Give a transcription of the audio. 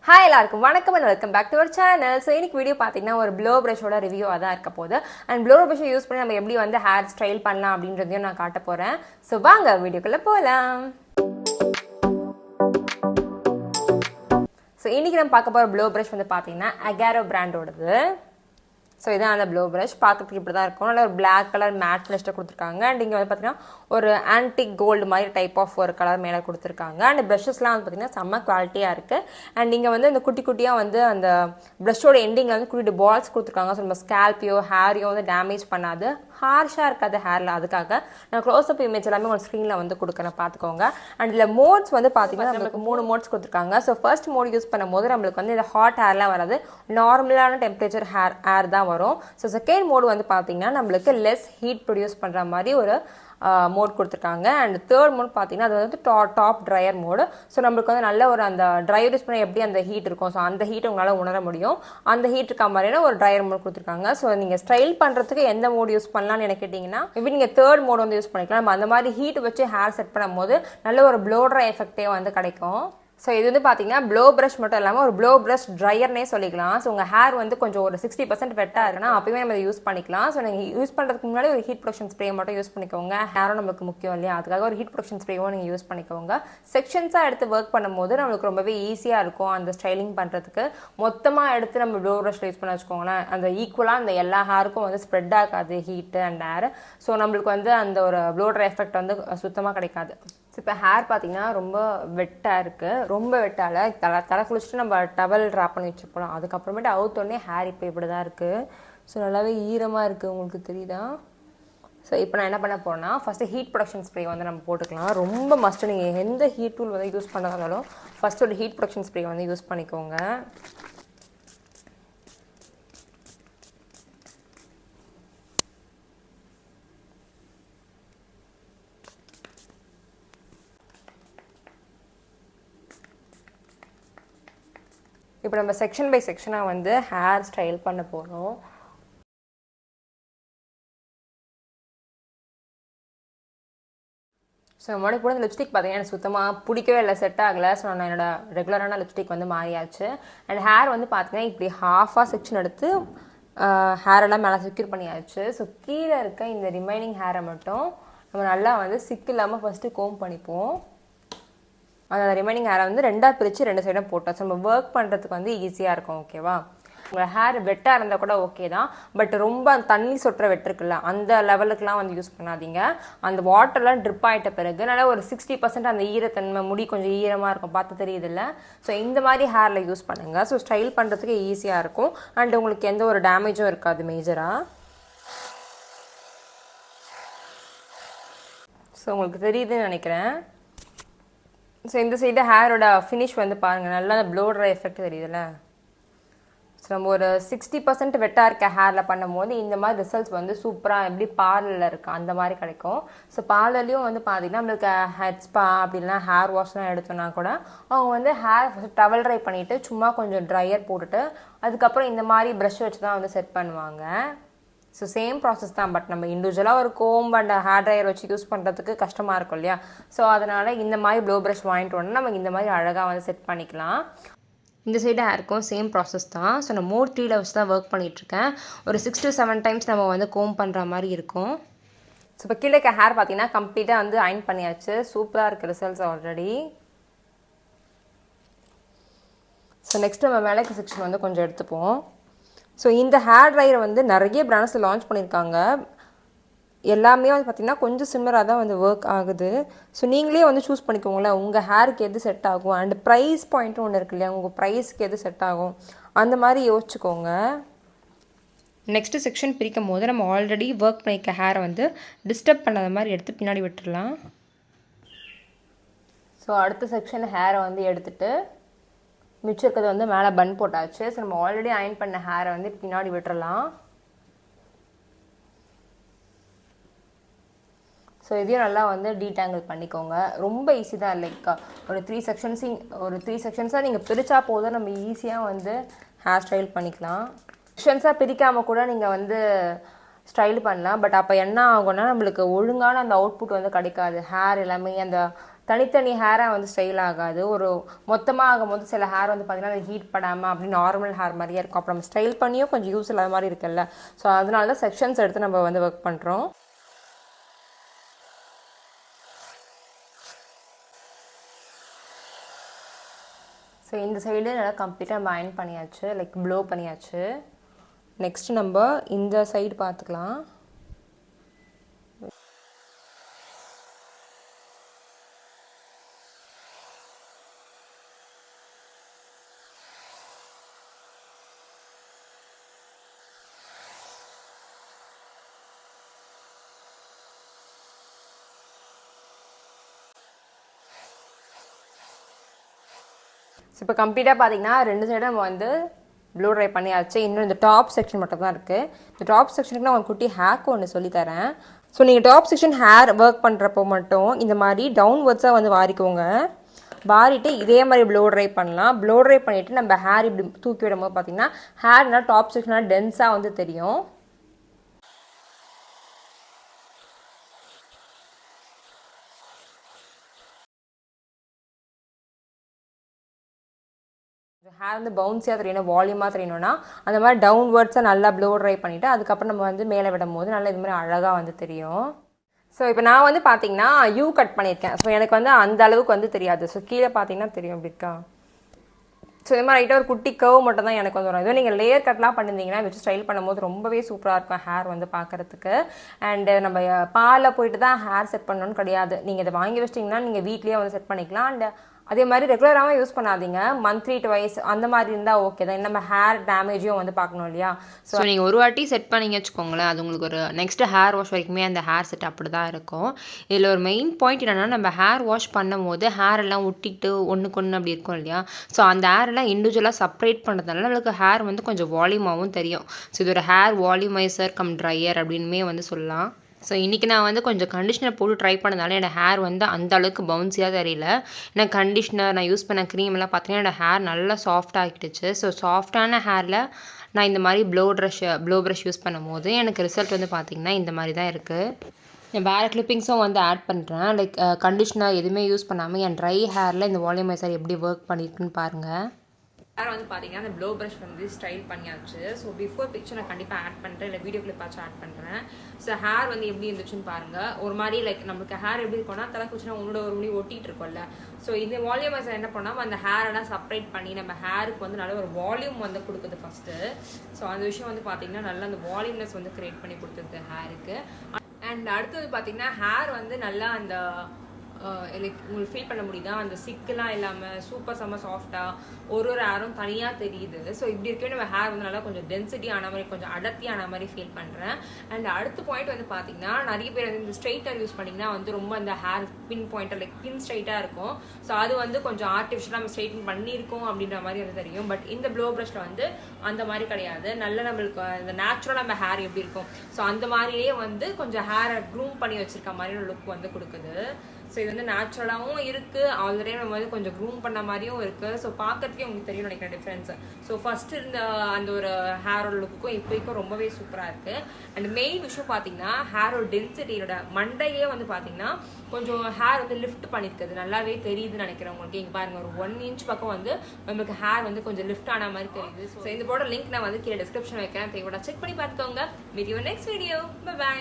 Hi எல்லாருக்கும் வணக்கம் and welcome back to our channel. So இன்னைக்கு வீடியோ பார்த்தீங்கன்னா ஒரு ப்ளோ ப்ரஷோட ரிவ்யூவாக தான் இருக்க போகுது. அண்ட் ப்ளோ ப்ரஷை யூஸ் பண்ணி நம்ம எப்படி வந்து ஹேர் ஸ்டைல் பண்ணலாம் அப்படின்றதையும் நான் காட்ட போகிறேன். ஸோ வாங்க வீடியோக்குள்ளே போகலாம். ஸோ இன்றைக்கி நம்ம பார்க்க போகிற ப்ளோ ப்ரஷ் வந்து பார்த்தீங்கன்னா அகாரோ பிராண்டோடது. ஸோ இதான் அந்த ப்ளோ ப்ரஷ் பார்க்கறதுக்கு இப்படி தான் இருக்கும். நல்ல ஒரு பிளாக் கலர் மேட் ஃபினிஷ்டாக கொடுத்துருக்காங்க. அண்ட் இங்கே வந்து பார்த்தீங்கன்னா ஒரு ஆன்டிக் கோல்டு மாதிரி டைப் ஆஃப் ஒரு கலர் மேலே கொடுத்துருக்காங்க. அண்ட் ப்ரஷஸ்லாம் வந்து பார்த்தீங்கன்னா செம்ம குவாலிட்டியாக இருக்குது. அண்ட் இங்கே வந்து இந்த குட்டி குட்டியாக வந்து அந்த ப்ரஷோட எண்டிங்கில் வந்து குட்டி பால்ஸ் கொடுத்துருக்காங்க. ஸோ நம்ம ஸ்கேல்ப்பையோ ஹேரையோ வந்து டேமேஜ் பண்ணாது, ஹார்ஷாக இருக்காது ஹேரில். அதுக்காக நான் க்ளோஸ்அப் இமேஜ் எல்லாமே உங்கள் ஸ்க்ரீனில் வந்து கொடுக்குறேன், பார்த்துக்கோங்க. அண்ட் இதில் மோட்ஸ் வந்து பார்த்தீங்கன்னா நம்மளுக்கு 3 மோட்ஸ் கொடுத்துருக்காங்க. ஸோ ஃபர்ஸ்ட் மோட் யூஸ் பண்ணும்போது நம்மளுக்கு வந்து இந்த ஹாட் ஹேர்லாம் வராது, நார்மலான டெம்பரேச்சர் ஹேர் தான் வரும். ஸோ செகண்ட் மோட் வந்து பார்த்தீங்கன்னா நம்மளுக்கு லெஸ் ஹீட் ப்ரொடியூஸ் பண்ணுற மாதிரி ஒரு மோட் கொடுத்துருக்காங்க. அண்ட் தேர்ட் மோட் பார்த்தீங்கன்னா அது வந்து டாப் ட்ரையர் மோடு. ஸோ நம்மளுக்கு வந்து நல்ல ஒரு அந்த ட்ரையர் யூஸ் பண்ண எப்படி அந்த ஹீட் இருக்கும், ஸோ அந்த ஹீட் உங்களால் உணர முடியும். அந்த ஹீட் இருக்க மாதிரியான ஒரு ட்ரையர் மோட் கொடுத்துருக்காங்க. ஸோ நீங்கள் ஸ்டைல் பண்ணுறதுக்கு எந்த மோட் யூஸ் பண்ணலாம்னு எனக்கு கேட்டிங்கன்னா மேபி நீங்கள் தேர்ட் மோட் வந்து யூஸ் பண்ணிக்கலாம். நம்ம அந்த மாதிரி ஹீட் வச்சு ஹேர் செட் பண்ணும் போது நல்ல ஒரு ப்ளோ ட்ரை எஃபெக்டே வந்து கிடைக்கும். ஸோ இது வந்து பார்த்தீங்கன்னா ப்ளோ ப்ரஷ் மட்டும் இல்லாமல் ஒரு ப்ளோ ப்ரஷ் ட்ரையர்னே சொல்லிக்கலாம். ஸோ உங்கள் ஹேர் வந்து கொஞ்சம் ஒரு 60% வெட்டாக இருக்குன்னா அப்போயுமே நம்ம யூஸ் பண்ணிக்கலாம். ஸோ நீங்கள் யூஸ் பண்ணுறதுக்கு முன்னாடி ஒரு ஹீட் ப்ரொடக்ஷன் ஸ்ப்ரே மட்டும் யூஸ் பண்ணிக்கோங்க. ஹேரும் நம்மளுக்கு முக்கியம் இல்லையா, அதுக்காக ஒரு ஹீட் ப்ரொடக்ஷன் ஸ்ப்ரேவும் நீங்கள் யூஸ் பண்ணிக்கோங்க. செக்ஷன்ஸாக எடுத்து ஒர்க் பண்ணும்போது நம்மளுக்கு ரொம்பவே ஈஸியாக இருக்கும் அந்த ஸ்டைலிங் பண்ணுறதுக்கு. மொத்தமாக எடுத்து நம்ம ப்ளோ ப்ரஷ் யூஸ் பண்ண வச்சுக்கோங்களேன், அந்த ஈக்குவலாக அந்த எல்லா ஹேருக்கும் வந்து ஸ்ப்ரெட் ஆகாது ஹீட்டு அண்ட் ஹேர். ஸோ நம்மளுக்கு வந்து அந்த ஒரு ப்ளோ ட்ரை எஃபெக்ட் வந்து சுத்தமாக கிடைக்காது. ஸோ இப்போ ஹேர் பார்த்தீங்கன்னா ரொம்ப வெட்டாக இருக்குது, ரொம்ப வெட்டால் தலை குளிச்சுட்டு நம்ம டவல் ட்ராப் பண்ணி வச்சுருப்போம். அதுக்கப்புறமேட்டு அவுத்தோடனே ஹேர் இப்போ இப்படி தான் இருக்குது. ஸோ நல்லாவே ஈரமாக இருக்குது, உங்களுக்கு தெரியுதா? ஸோ இப்போ நான் என்ன பண்ண போகிறேன்னா ஃபஸ்ட்டு ஹீட் ப்ரொடக்ஷன் ஸ்ப்ரே வந்து நம்ம போட்டுக்கலாம். ரொம்ப மஸ்ட்டு நீங்கள் எந்த ஹீட் டூல் வந்து யூஸ் பண்ணாலும் ஃபஸ்ட்டு ஒரு ஹீட் ப்ரொடக்ஷன் ஸ்ப்ரே வந்து யூஸ் பண்ணிக்கோங்க. இப்போ நம்ம செக்ஷன் பை செக்ஷனாக வந்து ஹேர் ஸ்டைல் பண்ண போகிறோம். ஸோ நம்மளோட கூட இந்த லிப்ஸ்டிக் பார்த்தீங்கன்னா எனக்கு சுத்தமாக பிடிக்கவே இல்லை, செட் ஆகலை. ஸோ நான் என்னோட ரெகுலரான லிப்ஸ்டிக் வந்து மாறியாச்சு. அண்ட் ஹேர் வந்து பார்த்தீங்கன்னா இப்படி ஹாஃபாக செக்ஷன் எடுத்து ஹேரெல்லாம் மேலே செக்யூர் பண்ணியாச்சு. ஸோ கீழே இருக்க இந்த ரிமைனிங் ஹேரை மட்டும் நம்ம நல்லா வந்து சிக்கு இல்லாமல் ஃபஸ்ட்டு கோம் பண்ணிப்போம். அந்த ரிமைனிங் ஹேரை வந்து ரெண்டாக பிரித்து 2 சைடும் போட்டோம். ஸோ நம்ம ஒர்க் பண்ணுறதுக்கு வந்து ஈஸியாக இருக்கும். ஓகேவா? உங்கள் ஹேர் வெட்டாக இருந்தால் கூட ஓகே தான், பட் ரொம்ப தண்ணி சொட்டுற வெட்டிருக்குல்ல அந்த லெவலுக்குலாம் வந்து யூஸ் பண்ணாதீங்க. அந்த வாட்டர்லாம் ட்ரிப் ஆகிட்ட பிறகு நல்லா ஒரு 60% அந்த ஈரத்தன்மை, முடி கொஞ்சம் ஈரமாக இருக்கும், பார்த்து தெரியுதில்ல. ஸோ இந்த மாதிரி ஹேரில் யூஸ் பண்ணுங்கள். ஸோ ஸ்டைல் பண்ணுறதுக்கு ஈஸியாக இருக்கும் அண்ட் உங்களுக்கு எந்த ஒரு டேமேஜும் இருக்காது மேஜராக. ஸோ உங்களுக்கு தெரியுதுன்னு நினைக்கிறேன். ஸோ இந்த சைடு ஹேரோட ஃபினிஷ் வந்து பாருங்கள், நல்லா ப்ளோ ட்ரை எஃபெக்ட் தெரியுதுல்ல. ஸோ நம்ம ஒரு 60% வெட்டாக இருக்க ஹேரில் பண்ணும்போது இந்த மாதிரி ரிசல்ட்ஸ் வந்து சூப்பராக எப்படி பார்லரில் இருக்கு அந்த மாதிரி கிடைக்கும். ஸோ பார்லர்லேயும் வந்து பார்த்தீங்கன்னா நம்மளுக்கு ஹெட் ஸ்பா அப்படின்னா ஹேர் வாஷ்லாம் எடுத்தோன்னா கூட அவங்க வந்து ஹேர் ஃபஸ்ட் டவல் ட்ரை பண்ணிவிட்டு சும்மா கொஞ்சம் ட்ரையர் போட்டுட்டு அதுக்கப்புறம் இந்த மாதிரி ப்ரஷ் வச்சு தான் வந்து செட் பண்ணுவாங்க. ஸோ சேம் ப்ராசஸ் தான், பட் நம்ம இண்டிவிஜுவலாக ஒரு கோம் அண்ட் ஹேர் ட்ரையர் வச்சு யூஸ் பண்ணுறதுக்கு கஷ்டமாக இருக்கும் இல்லையா. ஸோ அதனால் இந்த மாதிரி ப்ளோ ப்ரஷ் வாங்கிட்டு வந்து நம்ம இந்த மாதிரி அழகாக வந்து செட் பண்ணிக்கலாம். இந்த சைடு ஹேருக்கும் சேம் ப்ராசஸ் தான். ஸோ நான் மோட் 3 வச்சு தான் ஒர்க் பண்ணிகிட்ருக்கேன். ஒரு 6 to 7 டைம்ஸ் நம்ம வந்து கோம் பண்ணுற மாதிரி இருக்கும். ஸோ இப்போ கீழே இருக்க ஹேர் பார்த்தீங்கன்னா கம்ப்ளீட்டாக வந்து அயன் பண்ணியாச்சு. சூப்பராக இருக்குது ரிசல்ட்ஸ் ஆல்ரெடி. ஸோ நெக்ஸ்ட் நம்ம மேலே செக்ஷன் வந்து கொஞ்சம் எடுத்துப்போம். ஸோ இந்த ஹேர் ட்ரையரை வந்து நிறைய பிராண்ட்ஸில் லான்ச் பண்ணியிருக்காங்க. எல்லாமே வந்து பார்த்திங்கன்னா கொஞ்சம் சிம்மராக தான் வந்து ஒர்க் ஆகுது. ஸோ நீங்களே வந்து சூஸ் பண்ணிக்கோங்களேன் உங்கள் ஹேருக்கு எது செட் ஆகும். அண்ட் ப்ரைஸ் பாயிண்ட்டும் ஒன்று இருக்கு இல்லையா, உங்கள் ப்ரைஸ்க்கு எது செட் ஆகும் அந்த மாதிரி யோசிச்சுக்கோங்க. நெக்ஸ்ட்டு செக்ஷன் பிரிக்கும் போது நம்ம ஆல்ரெடி ஒர்க் பண்ணிக்க ஹேரை வந்து டிஸ்டர்ப் பண்ணாத மாதிரி எடுத்து பின்னாடி விட்டுடலாம். ஸோ அடுத்த செக்ஷன் ஹேரை வந்து எடுத்துகிட்டு மிச்சம் இருக்கிறது வந்து மேலே பன் போட்டாச்சு. ஸோ நம்ம ஆல்ரெடி அயன் பண்ண ஹேரை வந்து பின்னாடி விட்டுறலாம். ஸோ இதையும் நல்லா வந்து டீடாங்கிள் பண்ணிக்கோங்க. ரொம்ப ஈஸி தான், லைக் ஒரு 3 செக்ஷன்ஸாக நீங்கள் பிரித்தா போதும், நம்ம ஈஸியாக வந்து ஹேர் ஸ்டைல் பண்ணிக்கலாம். செக்ஷன்ஸாக பிரிக்காமல் கூட நீங்கள் வந்து ஸ்டைல் பண்ணலாம். பட் அப்போ என்ன ஆகும்னா நம்மளுக்கு ஒழுங்கான அந்த அவுட்புட் வந்து கிடைக்காது. ஹேர் எல்லாமே அந்த தனித்தனி ஹேராக வந்து ஸ்டைல் ஆகாது. ஒரு மொத்தமாக ஆகும்போது சில ஹேர் வந்து பார்த்திங்கன்னா அது ஹீட் படாமல் அப்படி நார்மல் ஹேர் மாதிரியே இருக்கும். அப்புறம் நம்ம ஸ்டைல் பண்ணியும் கொஞ்சம் யூஸ் இல்லாத மாதிரி இருக்குல்ல. ஸோ அதனால தான் செக்ஷன்ஸ் எடுத்து நம்ம வந்து ஒர்க் பண்ணுறோம். ஸோ இந்த சைடு நல்லா கம்ப்ளீட்டாக நம்ம அயன் பண்ணியாச்சு, லைக் ப்ளோ பண்ணியாச்சு. நெக்ஸ்ட் நம்ம இந்த சைடு பார்த்துக்கலாம். ஸோ இப்போ கம்ப்ளீட்டாக பார்த்தீங்கன்னா 2 சைடும் நம்ம வந்து ப்ளூ ட்ரை பண்ணியாச்சு. இன்னும் இந்த டாப் செக்ஷன் மட்டும் தான் இருக்குது. இந்த டாப் செக்ஷனுக்கு நான் ஒரு குட்டி ஹேக் ஒன்று சொல்லித்தரேன். ஸோ நீங்கள் டாப் செக்ஷன் ஹேர் ஒர்க் பண்ணுறப்போ மட்டும் இந்த மாதிரி டவுன்வர்ட்ஸாக வந்து வாரிக்கோங்க. வாரிட்டு இதே மாதிரி ப்ளோ ட்ரை பண்ணலாம். ப்ளோ ட்ரை பண்ணிவிட்டு நம்ம ஹேர் இப்படி தூக்கி விடும்போது பார்த்தீங்கன்னா ஹேர்னால் டாப் செக்ஷனால் டென்ஸாக வந்து தெரியும். ஹேர் வந்து பவுன்ஸியாக தெரியணும், வால்யூமாக தெரியணும்னா அந்த மாதிரி டவுன்வர்ட்ஸாக நல்லா ப்ளோ ட்ரை பண்ணிவிட்டு அதுக்கப்புறம் நம்ம வந்து மேலே விடும் போது நல்லா இது மாதிரி அழகாக வந்து தெரியும். ஸோ இப்போ நான் வந்து பார்த்தீங்கன்னா யூ கட் பண்ணியிருக்கேன். ஸோ எனக்கு வந்து அந்த அளவுக்கு வந்து தெரியாது. ஸோ கீழே பார்த்தீங்கன்னா தெரியும் இப்படி இருக்கா. ஸோ இது மாதிரி ரைட்டாக ஒரு குட்டி கர்வ் மட்டும் தான் எனக்கு வந்து வரும். இதுவும் நீங்கள் லேயர் கட்லாம் பண்ணியிருந்தீங்கன்னா வச்சு ஸ்டைல் பண்ணும்போது ரொம்பவே சூப்பராக இருக்கும் ஹேர் வந்து பார்க்குறதுக்கு. அண்டு நம்ம பார்லர் போயிட்டு தான் ஹேர் செட் பண்ணணும்னு கிடையாது. நீங்கள் இதை வாங்கி வச்சிட்டிங்கன்னா நீங்கள் வீட்லேயே வந்து செட் பண்ணிக்கலாம். அண்ட் அதே மாதிரி ரெகுலராகவும் யூஸ் பண்ணாதீங்க, மந்த்லி ட்வைஸ் அந்த மாதிரி இருந்தால் ஓகே தான். நம்ம ஹேர் டேமேஜும் வந்து பார்க்கணும் இல்லையா. ஸோ நீங்கள் ஒரு வாட்டி செட் பண்ணிங்க வச்சுக்கோங்களேன், அது உங்களுக்கு ஒரு நெக்ஸ்ட் ஹேர் வாஷ் வரைக்குமே அந்த ஹேர் செட் அப்படி தான் இருக்கும். இதில் ஒரு மெயின் பாயிண்ட் என்னென்னா, நம்ம ஹேர் வாஷ் பண்ணும் போது ஹேர் எல்லாம் ஒட்டிட்டு ஒன்றுக்கு ஒன்று அப்படி இருக்கும் இல்லையா. ஸோ அந்த ஹேர் எல்லாம் இண்டிவிஜுவலாக செப்பரேட் பண்ணுறதுனால நம்மளுக்கு ஹேர் வந்து கொஞ்சம் வால்யூமாகவும் தெரியும். ஸோ இது ஒரு ஹேர் வால்யூமைசர் கம் ட்ரையர் அப்படின்மே வந்து சொல்லலாம். ஸோ இன்றைக்கி நான் வந்து கொஞ்சம் கண்டிஷ்னர் போட்டு ட்ரை பண்ணதால என்னோடய ஹேர் வந்து அந்த அளவுக்கு பவுன்ஸியாக தெரியல. ஏன்னா கண்டிஷ்னர் நான் யூஸ் பண்ண க்ரீம் எல்லாம் பார்த்தீங்கன்னா என்னோடய ஹேர் நல்லா சாஃப்டாக ஆகிடுச்சு. ஸோ சாஃப்டான ஹேரில் நான் இந்த மாதிரி ப்ளோ ப்ரஷ் யூஸ் பண்ணும் போது எனக்கு ரிசல்ட் வந்து பார்த்திங்கன்னா இந்த மாதிரி தான் இருக்குது. நான் வேறு கிளிப்பிங்ஸும் வந்து ஆட் பண்ணுறேன். லைக் கண்டிஷ்னர் எதுவுமே யூஸ் பண்ணாமல் என் ட்ரை ஹேரில் இந்த வால்யூமைசர் எப்படி ஒர்க் பண்ணியிருக்குன்னு பாருங்கள். ஹேர் வந்து பார்த்தீங்கன்னா அந்த ப்ளோ ப்ரஷ் வந்து ஸ்டைல் பண்ணியாச்சு. ஸோ பிஃபோர் பிக்சர் நான் கண்டிப்பாக ஆட் பண்ணுறேன், இல்லை வீடியோ கிளிப்பாச்சும் ஆட் பண்ணுறேன். ஸோ ஹேர் வந்து எப்படி இருந்துச்சுன்னு பாருங்கள். ஒரு மாதிரி லைக் நம்மளுக்கு ஹேர் எப்படி இருக்கும்னா தலை குச்சினா உன்னோட ஒரு முடி ஒட்டிகிட்டு இருக்கோம்ல. ஸோ இந்த வால்யூமைசர் என்ன பண்ணாமல் அந்த ஹேரெல்லாம் செப்பரேட் பண்ணி நம்ம ஹேருக்கு வந்து நல்ல ஒரு வால்யூம் வந்து கொடுக்குது ஃபஸ்ட்டு. ஸோ அந்த விஷயம் வந்து பார்த்தீங்கன்னா நல்லா அந்த வால்யூம்னஸ் வந்து க்ரியேட் பண்ணி கொடுத்துருது ஹேருக்கு. அண்ட் அடுத்தது பார்த்தீங்கன்னா ஹேர் வந்து நல்லா அந்த லைக் உங்களுக்கு ஃபீல் பண்ண முடியுதா, அந்த சிக்கெலாம் இல்லாமல் சூப்பர் செம்ம சாஃப்டாக ஒரு ஹேரும் தனியாக தெரியுது. ஸோ இப்படி இருக்கவே நம்ம ஹேர் வந்து நல்லா கொஞ்சம் டென்சிட்டி ஆன மாதிரி கொஞ்சம் அடர்த்தியான மாதிரி ஃபீல் பண்ணுறேன். அண்ட் அடுத்த பாயிண்ட் வந்து பார்த்தீங்கன்னா நிறைய பேர் வந்து இந்த ஸ்ட்ரைட்டர் யூஸ் பண்ணிங்கன்னா வந்து ரொம்ப அந்த ஹேர் பின் பாயிண்டர் லைக் பின் ஸ்ட்ரைட்டாக இருக்கும். ஸோ அது வந்து கொஞ்சம் ஆர்டிஃபிஷியலாக நம்ம ஸ்ட்ரைட்டன் பண்ணியிருக்கோம் அப்படின்ற மாதிரி வந்து தெரியும். பட் இந்த ப்ளோ ப்ரஷில் வந்து அந்த மாதிரி கிடையாது. நல்ல நம்மளுக்கு இந்த நேச்சுரலாக நம்ம ஹேர் எப்படி இருக்கும் ஸோ அந்த மாதிரியே வந்து கொஞ்சம் ஹேரை க்ரூம் பண்ணி வச்சிருக்க மாதிரி ஒரு லுக் வந்து கொடுக்குது. ஸோ இது வந்து நேச்சுரலாகவும் இருக்குது, ஆல்ரெடி நம்ம வந்து கொஞ்சம் க்ரூம் பண்ண மாதிரியும் இருக்குது. ஸோ பார்க்கறதுக்கே உங்களுக்கு தெரியும் நினைக்கிறேன் டிஃப்ரென்ஸு. ஸோ ஃபஸ்ட்டு இருந்த அந்த ஒரு ஹேரோட லுக்குக்கும் இப்போக்கும் ரொம்பவே சூப்பராக இருக்குது. அண்ட் மெயின் விஷயம் பார்த்தீங்கன்னா ஹேரோட டென்சிட்டியோட மண்டையே வந்து பார்த்தீங்கன்னா கொஞ்சம் ஹேர் வந்து லிஃப்ட் பண்ணியிருக்குது, நல்லாவே தெரியுதுன்னு நினைக்கிறேன் உங்களுக்கு. இங்கே பாருங்கள், ஒரு 1 இன்ச் பக்கம் வந்து நம்மளுக்கு ஹேர் வந்து கொஞ்சம் லிஃப்ட் ஆன மாதிரி தெரியுது. ஸோ இந்த போட லிங்க் நான் வந்து கீழே டிஸ்கிரிப்ஷன் வைக்கிறேன், தேவையோட செக் பண்ணி பார்த்துக்கோங்க. Meet you next video. By.